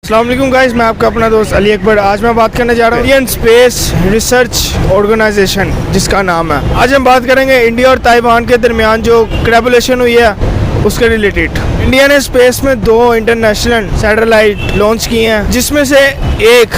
अस्सलाम वालेकुम गाइस, मैं आपका अपना दोस्त अली अकबर। आज मैं बात करने जा रहा हूँ इंडियन स्पेस रिसर्च ऑर्गेनाइजेशन जिसका नाम है। आज हम बात करेंगे इंडिया और ताइवान के दरमियान जो कोलैबोरेशन हुई है उसके रिलेटेड। इंडिया ने स्पेस में 2 इंटरनेशनल सैटेलाइट लॉन्च किए हैं जिसमें से एक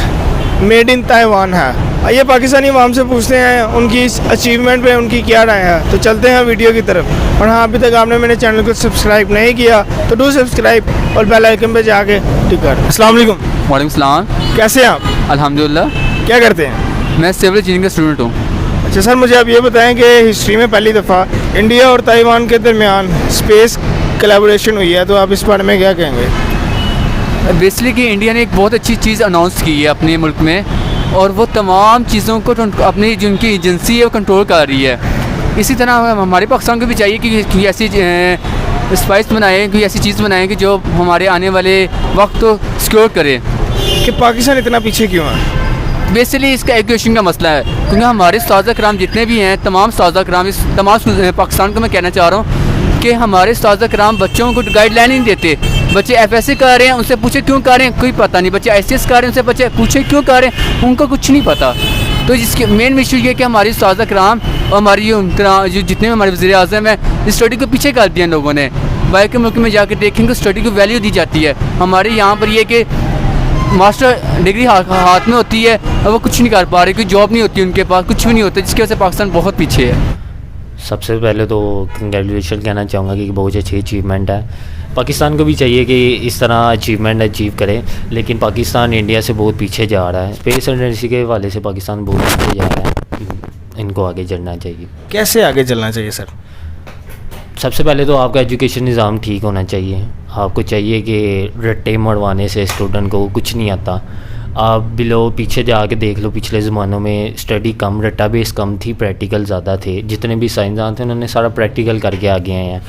मेड इन ताइवान है। आइए पाकिस्तानी अवाम से पूछते हैं उनकी इस अचीवमेंट पे उनकी क्या राय है। तो चलते हैं वीडियो की तरफ। और हाँ, अभी तक आपने मेरे चैनल को सब्सक्राइब नहीं किया तो डू सब्सक्राइब और बेल आइकन पे जाके टिक कर। अस्सलाम वालेकुम। वालेकुम सलाम। कैसे हैं आप? अल्हम्दुलिल्लाह। क्या करते हैं? मैं सिविल इंजीनियरिंग का स्टूडेंट हूँ। अच्छा सर, मुझे आप ये बताएं कि हिस्ट्री में पहली दफ़ा इंडिया और ताइवान के दरमियान स्पेस कोलैबोरेशन हुई है, तो आप इस बारे में क्या कहेंगे? बेसिकली कि इंडिया ने एक बहुत अच्छी चीज़ अनाउंस की है अपने मुल्क में, और वो तमाम चीज़ों को अपनी जिनकी एजेंसी है वो कंट्रोल कर रही है। इसी तरह हमारे पाकिस्तान को भी चाहिए कि ऐसी स्पाइस बनाएं, कोई ऐसी चीज़ बनाएं कि जो हमारे आने वाले वक्त को सिक्योर करे। कि पाकिस्तान इतना पीछे क्यों है? बेसिकली इसका एजुकेशन का मसला है, क्योंकि हमारे उस्ताद कराम जितने भी हैं, तमाम उस्ताद कराम इस तमाम पाकिस्तान को मैं कहना चाह रहा हूँ कि हमारे उस्ताद कराम बच्चों को गाइडलाइन नहीं देते। बच्चे FSC कर रहे हैं, उनसे पूछे क्यों कर रहे हैं, कोई पता नहीं। बच्चे ICS कर रहे हैं, उनसे बच्चे पूछे क्यों कर रहे हैं, उनको कुछ नहीं पता। तो जिसके मेन इशू ये कि हमारी उस्ताद कराम और हमारी जो जितने भी हमारे वज़ीर आज़म हैं, इस स्टडी को पीछे कर दिया इन लोगों ने। बाहर के मुल्क में जाकर देखेंगे स्टडी को वैल्यू दी जाती है। हमारे यहाँ पर ये कि मास्टर डिग्री हाथ में होती है और वो कुछ नहीं कर पा रहे, कोई जॉब नहीं होती उनके पास, कुछ भी नहीं होता, जिसकी वजह से पाकिस्तान बहुत पीछे है। सबसे पहले तो कंग्रेचुलेशन कहना चाहूँगा कि बहुत अच्छी अचीवमेंट है। पाकिस्तान को भी चाहिए कि इस तरह अचीवमेंट अचीव करें, लेकिन पाकिस्तान इंडिया से बहुत पीछे जा रहा है। स्पेस इंडस्ट्री के हवाले से पाकिस्तान बहुत पीछे जा रहा है। इनको आगे चलना चाहिए। कैसे आगे चलना चाहिए सर? सबसे पहले तो आपका एजुकेशन निज़ाम ठीक होना चाहिए। आपको चाहिए कि रट्टे मरवाने से स्टूडेंट को कुछ नहीं आता। आप बिलो पीछे जाके देख लो, पिछले ज़मानों में स्टडी कम, रट्टा बेस कम थी, प्रैक्टिकल ज़्यादा थे। जितने भी साइंसदान थे उन्होंने सारा प्रैक्टिकल करके आगे आए हैं,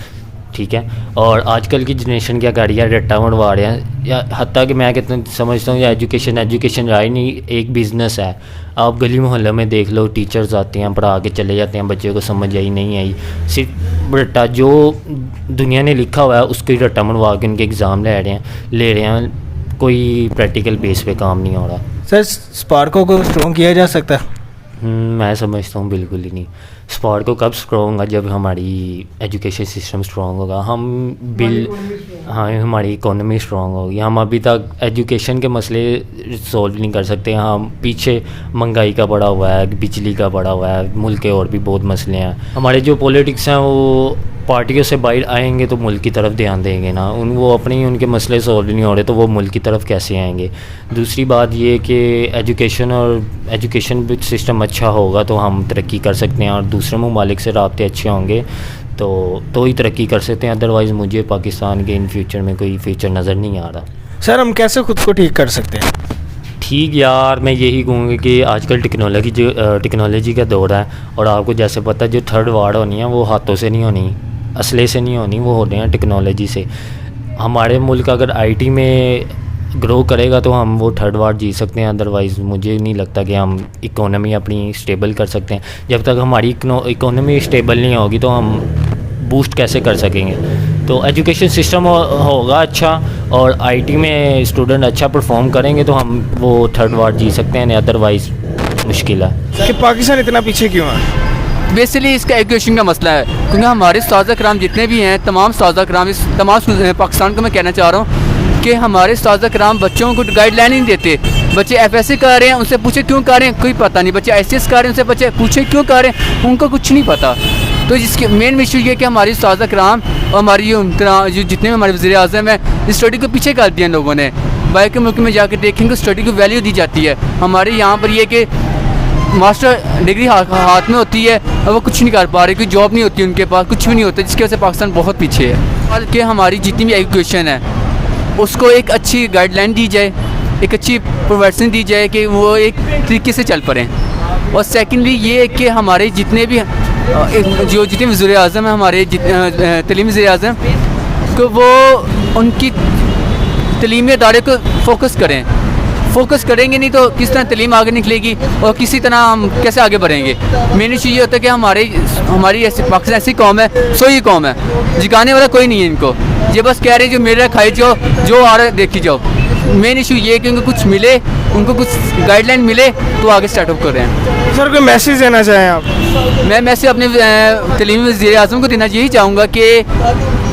ठीक है। और आजकल की जनरेशन क्या कर रही है, रट्टा मरवा रहे हैं। या हत्ता कि मैं कितना समझता हूँ या एजुकेशन रहा ही नहीं, एक बिज़नेस है। आप गली मोहल्ले में देख लो, टीचर्स आते हैं, पढ़ा के चले जाते हैं, बच्चे को समझ आई नहीं आई, सिर्फ रट्टा जो दुनिया ने लिखा हुआ है उसको ही रट्टा मरवा के उनके एग्ज़ाम ले रहे हैं। कोई प्रैक्टिकल बेस पे काम नहीं हो रहा। सर, स्पार्को को स्ट्रॉन्ग किया जा सकता है? मैं समझता हूँ बिल्कुल ही नहीं। स्पॉट को कब स्ट्रॉन्ग होगा? जब हमारी एजुकेशन सिस्टम स्ट्रॉन्ग होगा, हमारी इकोनॉमी स्ट्रॉन्ग होगी। हम अभी तक एजुकेशन के मसले सॉल्व नहीं कर सकते। हम पीछे महंगाई का बढ़ा हुआ है, बिजली का बढ़ा हुआ है, मुल्क के और भी बहुत मसले हैं। हमारे जो पॉलिटिक्स हैं वो पार्टियों से बाहर आएंगे तो मुल्क की तरफ ध्यान देंगे ना। वो अपने ही उनके मसले सॉल्व नहीं हो रहे तो वो मुल्क की तरफ कैसे आएंगे? दूसरी बात ये कि एजुकेशन सिस्टम अच्छा होगा तो हम तरक्की कर सकते हैं, और दूसरे ममालिक से राब्ते अच्छे होंगे तो ही तरक्की कर सकते हैं। अदरवाइज़ मुझे पाकिस्तान के इन फ्यूचर में कोई फ्यूचर नज़र नहीं आ रहा। सर, हम कैसे खुद को ठीक कर सकते हैं? ठीक यार, मैं यही कहूँगा कि आजकल टेक्नोलॉजी का दौर है, और आपको जैसे पता है जो थर्ड वार्ड होनी है वो हाथों से नहीं होनी, असले से नहीं होनी, वो हो रहे हैं टेक्नोलॉजी से। हमारे मुल्क अगर IT में ग्रो करेगा तो हम वो थर्ड वार्ड जी सकते हैं। अदरवाइज़ मुझे नहीं लगता कि हम इकोनॉमी अपनी स्टेबल कर सकते हैं। जब तक हमारी इकोनॉमी स्टेबल नहीं होगी तो हम बूस्ट कैसे कर सकेंगे? तो एजुकेशन सिस्टम होगा अच्छा और IT में स्टूडेंट अच्छा परफॉर्म करेंगे तो हम वो थर्ड वार्ड जी सकते हैं, अदरवाइज़ मुश्किल है। कि पाकिस्तान इतना पीछे क्यों है? बेसिकली इसका एजुकेशन का मसला है, क्योंकि हमारे उस्ताद कराम जितने भी हैं, तमाम उस्ताद कराम इस तमाम पाकिस्तान को मैं कहना चाह रहा हूँ कि हमारे उस्ताद कराम बच्चों को गाइडलाइन नहीं देते। बच्चे FSC कर रहे हैं, उनसे पूछे क्यों कर रहे हैं, कोई पता नहीं। बच्चे ICS कर रहे हैं, उनसे बच्चे पूछे क्यों कर रहे हैं, उनको कुछ नहीं पता। तो जिसके मेन इशू ये कि हमारी उस्ताद कराम और हमारी जो जितने भी हमारे वज़ीर आज़म हैं, इस स्टडी को पीछे कर दिया इन लोगों ने। बाहर के मुल्क में जाकर देखेंगे स्टडी को वैल्यू दी जाती है। हमारे यहाँ पर ये कि मास्टर डिग्री हाथ में होती है और वो कुछ नहीं कर पा रहे, कोई जॉब नहीं होती उनके पास, कुछ भी नहीं होता, जिसकी वजह से पाकिस्तान बहुत पीछे है। कि हमारी जितनी भी एजुकेशन है उसको एक अच्छी गाइडलाइन दी जाए, एक अच्छी प्रोवाइसन दी जाए कि वो एक तरीके से चल पड़ें। और सेकेंडली ये है कि हमारे जितने भी वज़ीर आज़म हैं, हमारे तलीमी वज़ीर आज़म को वो उनकी तलीमी अदारे को फोकस करेंगे नहीं तो किस तरह तलीम आगे निकलेगी और किसी तरह हम कैसे आगे बढ़ेंगे। मेन इशू ये होता है कि हमारी पाकिस्तान ऐसी कौम है, सोई कौम है, जिकाने वाला कोई नहीं है इनको। ये बस कह रहे हैं जो मेरा खाई जाओ, जो आ रहा है देखी जाओ। मेन इशू ये है कि उनको कुछ मिले, उनको कुछ गाइडलाइन मिले तो आगे स्टार्टअप कर रहे हैं। सर कोई मैसेज देना चाहें आप? मैं मैसेज अपने तलीमी वज़ीर आज़म को देना यही चाहूँगा कि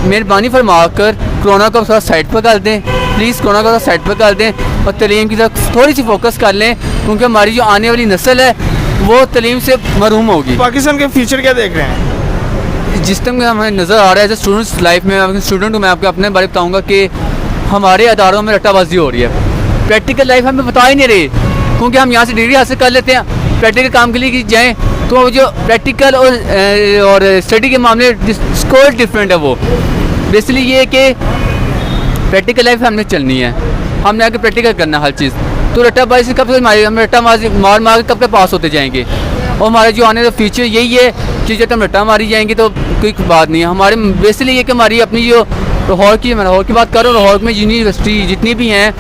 मेहरबानी फरमा कर कोरोना को थोड़ा साइड पर कर दें, प्लीज़ कोरोना को थोड़ा साइड पर कर दें और तलीम की तरफ थोड़ी सी फोकस कर लें, क्योंकि हमारी जो आने वाली नस्ल है वो तलीम से महरूम होगी। पाकिस्तान के फ्यूचर क्या देख रहे हैं? जिस टाइम हमें नज़र आ रहा है एज स्टूडेंट्स लाइफ में, स्टूडेंट हूँ मैं आपको अपने बारे में बताऊँगा कि हमारे अदारों में रट्टाबाजी हो रही है। प्रैक्टिकल लाइफ हमें बता ही नहीं रही, क्योंकि हम यहाँ से डिग्री हासिल कर लेते हैं, प्रैक्टिकल काम के लिए जाएँ तो जो प्रैक्टिकल और स्टडी के मामले स्कोर डिफरेंट है। वो बेसिकली ये है कि प्रैक्टिकल लाइफ हमने चलनी है, हमने आगे प्रैक्टिकल करना है हर चीज़। तो रट्टाबाजी से कब तक हम रट्टा मार मार कब तक पास होते जाएंगे, और हमारे जो आने वाला फ्यूचर यही है कि जब हम रट्टा मारी जाएंगे तो कोई बात नहीं है। हमारे बेसिकली ये कि हमारी अपनी जो लाहौर की, मैं लाहौर की बात कर रहा हूँ, लाहौर में यूनिवर्सिटी जितनी भी हैं,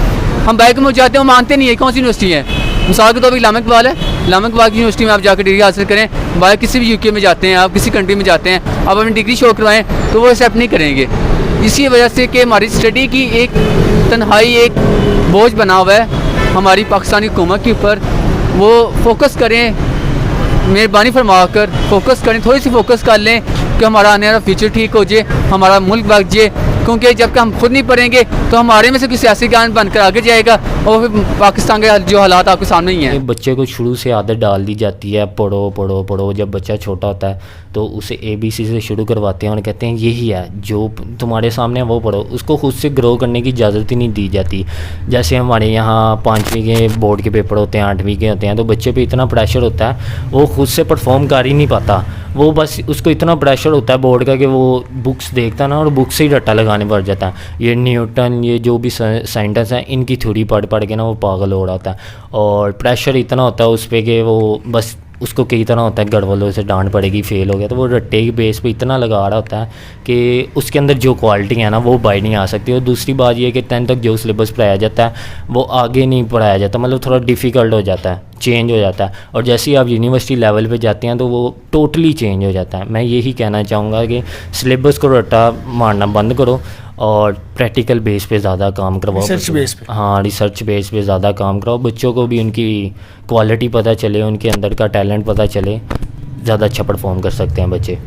हम बाइक में जाते हैं वो मानते नहीं है कौन सी यूनिवर्सिटी है। मिसाल के तौर पर इस्लाम इकबाल है, इस्लाम इकबाल की यूनिवर्सिटी में आप जाकर डिग्री हासिल करें, बाहर किसी भी यूके में जाते हैं, आप किसी कंट्री में जाते हैं, आप अपनी डिग्री शो करवाएं तो वो एक्सेप्ट नहीं करेंगे। इसी वजह से कि हमारी स्टडी की एक तन्हाई एक बोझ बना हुआ है हमारी पाकिस्तानी हुकूमत के ऊपर। वो फोकस करें, मेहरबानी फरमा कर फोकस करें, थोड़ी सी फोकस कर लें कि हमारा आने वाला फ्यूचर ठीक हो जाए, हमारा मुल्क बच जाए, क्योंकि जब तक हम खुद नहीं पढ़ेंगे तो हमारे में से कोई सियासी ज्ञान बनकर आगे जाएगा और फिर पाकिस्तान के जो हालात आपके सामने ही हैं। बच्चे को शुरू से आदत डाल दी जाती है, पढ़ो पढ़ो पढ़ो। जब बच्चा छोटा होता है तो उसे ABC से शुरू करवाते हैं और कहते हैं यही है जो तुम्हारे सामने है वो पढ़ो। उसको खुद से ग्रो करने की इजाज़त ही नहीं दी जाती। जैसे हमारे यहाँ 5वीं के बोर्ड के पेपर होते हैं, 8वीं के होते हैं, तो बच्चे पे इतना प्रेशर होता है वो खुद से परफॉर्म कर ही नहीं पाता। वो बस उसको इतना प्रेशर होता है बोर्ड का कि वो बुक्स देखता है ना और बुक्स से ही रट्टा लगाने पड़ जाता है। ये न्यूटन, ये जो भी साइंटिस्ट हैं, इनकी थ्योरी पढ़ पढ़ के ना वो पागल हो रहा होता है। और प्रेशर इतना होता है उस पर कि वो बस उसको कई तरह होता है घर वालों से डांट पड़ेगी, फेल हो गया, तो वो रट्टे के बेस पे इतना लगा रहा होता है कि उसके अंदर जो क्वालिटी है ना वो बाहर नहीं आ सकती। और दूसरी बात ये है कि 10th तक जो सिलेबस पढ़ाया जाता है वो आगे नहीं पढ़ाया जाता, मतलब थोड़ा डिफ़िकल्ट हो जाता है, चेंज हो जाता है। और जैसे ही आप यूनिवर्सिटी लेवल पे जाते हैं तो वो टोटली चेंज हो जाता है। मैं यही कहना चाहूँगा कि सिलेबस को रट्टा मारना बंद करो और प्रैक्टिकल बेस पे ज़्यादा काम करवाओ, रिसर्च बेस पे। हाँ, रिसर्च बेस पे ज़्यादा काम कराओ। बच्चों को भी उनकी क्वालिटी पता चले, उनके अंदर का टैलेंट पता चले, ज़्यादा अच्छा परफॉर्म कर सकते हैं बच्चे।